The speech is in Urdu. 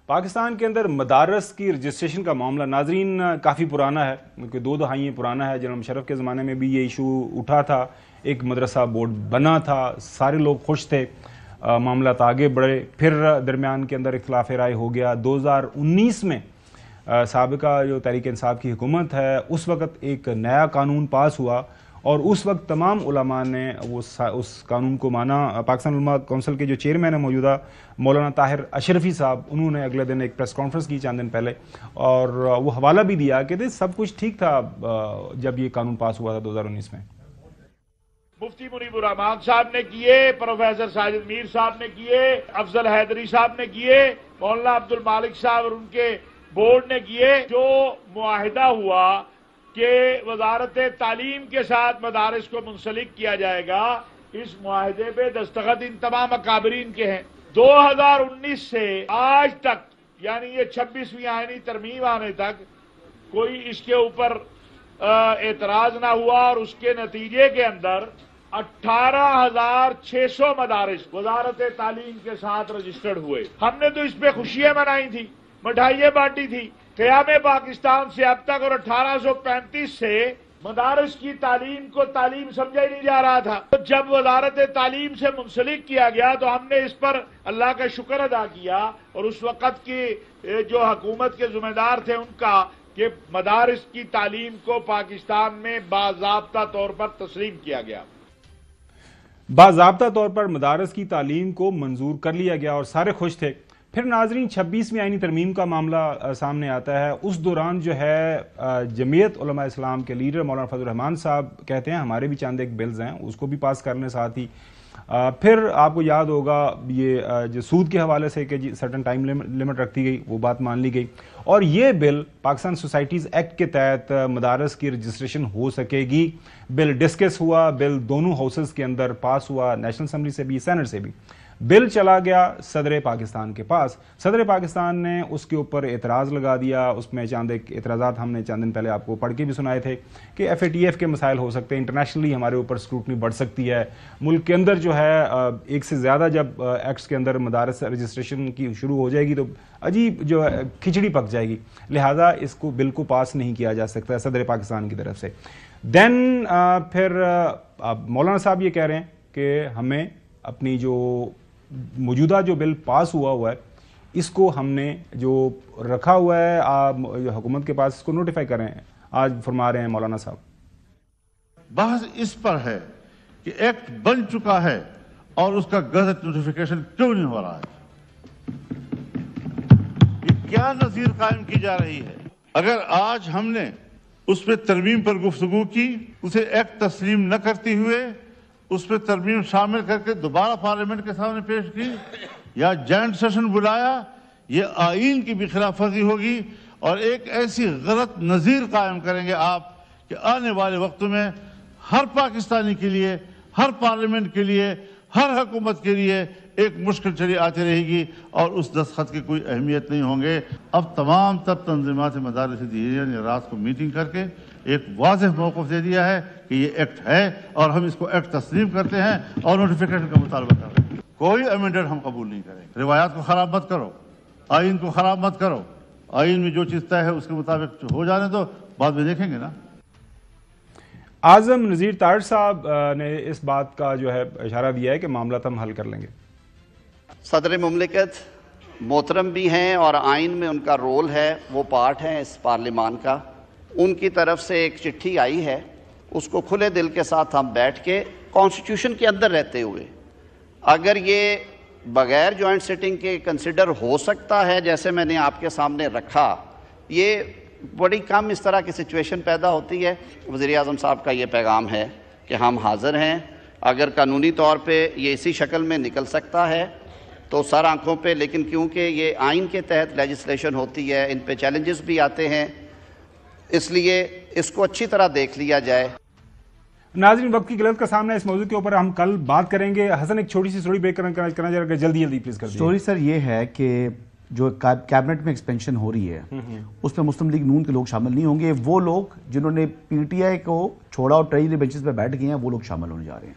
پاکستان کے اندر مدارس کی رجسٹریشن کا معاملہ ناظرین کافی پرانا ہے، کیونکہ 2 دہائیاں پرانا ہے۔ جنرل مشرف کے زمانے میں بھی یہ ایشو اٹھا تھا، ایک مدرسہ بورڈ بنا تھا، سارے لوگ خوش تھے، معاملات آگے بڑھے، پھر درمیان کے اندر اختلاف رائے ہو گیا۔ 2019 میں سابقہ جو تحریک انصاف کی حکومت ہے اس وقت ایک نیا قانون پاس ہوا اور اس وقت تمام علماء نے اس قانون کو مانا۔ پاکستان علماء کونسل کے جو چیئرمین ہیں موجودہ مولانا طاہر اشرفی صاحب، انہوں نے اگلے دن ایک پریس کانفرنس کی چند دن پہلے، اور وہ حوالہ بھی دیا کہ سب کچھ ٹھیک تھا جب یہ قانون پاس ہوا تھا 2019 میں۔ مفتی منیب الرحمان صاحب نے کیے، پروفیسر ساجد میر صاحب نے کیے، افضل حیدری صاحب نے کیے، مولانا عبد المالک صاحب اور ان کے بورڈ نے کیے۔ جو معاہدہ ہوا کہ وزارت تعلیم کے ساتھ مدارس کو منسلک کیا جائے گا، اس معاہدے پہ دستخط ان تمام اکابرین کے ہیں۔ 2019 سے آج تک، یعنی یہ 26ویں آئینی ترمیم آنے تک، کوئی اس کے اوپر اعتراض نہ ہوا، اور اس کے نتیجے کے اندر 18,600 مدارس وزارت تعلیم کے ساتھ رجسٹرڈ ہوئے۔ ہم نے تو اس پہ خوشیاں منائی تھی، مٹھائیاں بانٹی تھی۔ قیام پاکستان سے اب تک اور 1835 سے مدارس کی تعلیم کو تعلیم سمجھا ہی نہیں جا رہا تھا۔ جب وزارت تعلیم سے منسلک کیا گیا تو ہم نے اس پر اللہ کا شکر ادا کیا، اور اس وقت کی جو حکومت کے ذمہ دار تھے ان کا، کہ مدارس کی تعلیم کو پاکستان میں باضابطہ طور پر تسلیم کیا گیا۔ باضابطہ طور پر مدارس کی تعلیم کو منظور کر لیا گیا اور سارے خوش تھے۔ پھر ناظرین 26ویں آئینی ترمیم کا معاملہ سامنے آتا ہے۔ اس دوران جو ہے جمعیت علماء اسلام کے لیڈر مولانا فضل الرحمان صاحب کہتے ہیں ہمارے بھی چند ایک بلز ہیں، اس کو بھی پاس کرنے ساتھ ہی پھر آپ کو یاد ہوگا یہ جو سود کے حوالے سے کہ سرٹن ٹائم لمٹ رکھتی گئی، وہ بات مان لی گئی، اور یہ بل پاکستان سوسائٹیز ایکٹ کے تحت مدارس کی رجسٹریشن ہو سکے گی۔ بل ڈسکس ہوا، بل دونوں ہاؤسز کے اندر پاس ہوا، نیشنل اسمبلی سے بھی، سینٹ سے بھی۔ بل چلا گیا صدر پاکستان کے پاس، صدر پاکستان نے اس کے اوپر اعتراض لگا دیا۔ اس میں چند ایک اعتراضات ہم نے چند دن پہلے آپ کو پڑھ کے بھی سنائے تھے کہ FATF کے مسائل ہو سکتے ہیں، انٹرنیشنلی ہمارے اوپر سکروٹنی بڑھ سکتی ہے، ملک کے اندر جو ہے ایک سے زیادہ جب ایکٹس کے اندر مدارس رجسٹریشن کی شروع ہو جائے گی تو عجیب جو ہے کھچڑی پک جائے گی، لہٰذا اس کو بل کو پاس نہیں کیا جا سکتا صدر پاکستان کی طرف سے۔ دین پھر مولانا صاحب یہ کہہ رہے ہیں کہ ہمیں اپنی جو موجودہ جو بل پاس ہوا ہے اس کو ہم نے جو رکھا ہوا ہے حکومت کے پاس، اس کو نوٹیفائی کریں۔ آج فرما رہے ہیں مولانا صاحب، بحث اس پر ہے کہ ایکٹ بن چکا ہے اور اس کا گزٹ نوٹیفیکیشن کیوں نہیں ہو رہا ہے، یہ کیا نظیر قائم کی جا رہی ہے۔ اگر آج ہم نے اس پہ ترمیم پر گفتگو کی، اسے ایکٹ تسلیم نہ کرتے ہوئے اس پہ ترمیم شامل کر کے دوبارہ پارلیمنٹ کے سامنے پیش کی یا جوائنٹ سیشن بلایا، یہ آئین کی بھی خلاف ورزی ہوگی، اور ایک ایسی غلط نظیر قائم کریں گے آپ کہ آنے والے وقتوں میں ہر پاکستانی کے لیے، ہر پارلیمنٹ کے لیے، ہر حکومت کے لیے ایک مشکل چلی آتی رہے گی اور اس دستخط کی کوئی اہمیت نہیں ہوں گے۔ اب تمام تنظیمات مدارس دینی نے رات کو میٹنگ کر کے ایک واضح موقف دے دیا ہے کہ یہ ایکٹ ہے اور ہم اس کو ایکٹ تسلیم کرتے ہیں اور نوٹیفیکیشن کا مطالبہ کر رہے ہیں۔ کوئی امینڈمنٹ ہم قبول نہیں کریں گے۔ روایات کو خراب مت کرو، آئین کو خراب مت کرو، آئین میں جو چیز طے ہے اس کے مطابق ہو جانے دو، بعد میں دیکھیں گے نا۔ اعظم نذیر طاہر صاحب نے اس بات کا جو ہے اشارہ دیا ہے کہ معاملات ہم حل کر لیں گے۔ صدر مملکت محترم بھی ہیں اور آئین میں ان کا رول ہے، وہ پارٹ ہیں اس پارلیمان کا۔ ان کی طرف سے ایک چٹھی آئی ہے، اس کو کھلے دل کے ساتھ ہم بیٹھ کے کانسٹیٹیوشن کے اندر رہتے ہوئے، اگر یہ بغیر جوائنٹ سیٹنگ کے کنسیڈر ہو سکتا ہے جیسے میں نے آپ کے سامنے رکھا، یہ بڑی کم اس طرح کی سچویشن پیدا ہوتی ہے۔ وزیر اعظم صاحب کا یہ پیغام ہے کہ ہم حاضر ہیں، اگر قانونی طور پہ یہ اسی شکل میں نکل سکتا ہے تو سر آنکھوں پہ، لیکن کیونکہ یہ آئین کے تحت لیجسلیشن ہوتی ہے، ان پہ چیلنجز بھی آتے ہیں، اس لیے اس کو اچھی طرح دیکھ لیا جائے۔ ناظرین وقت کی قلت کا سامنا ہے، اس موضوع کے اوپر ہم کل بات کریں گے۔ حسن ایک چھوٹی سی سٹوری بریک کرنا چاہ رہا ہے، جلدی پلیز کر دیجیے۔ سٹوری سر یہ ہے کہ جو کیبنٹ میں ایکسپینشن ہو رہی ہے اس میں مسلم لیگ نون کے لوگ شامل نہیں ہوں گے، وہ لوگ جنہوں نے PTI کو چھوڑا اور ٹریجری بینچز پہ بیٹھ گئے ہیں وہ لوگ شامل ہونے جا رہے ہیں۔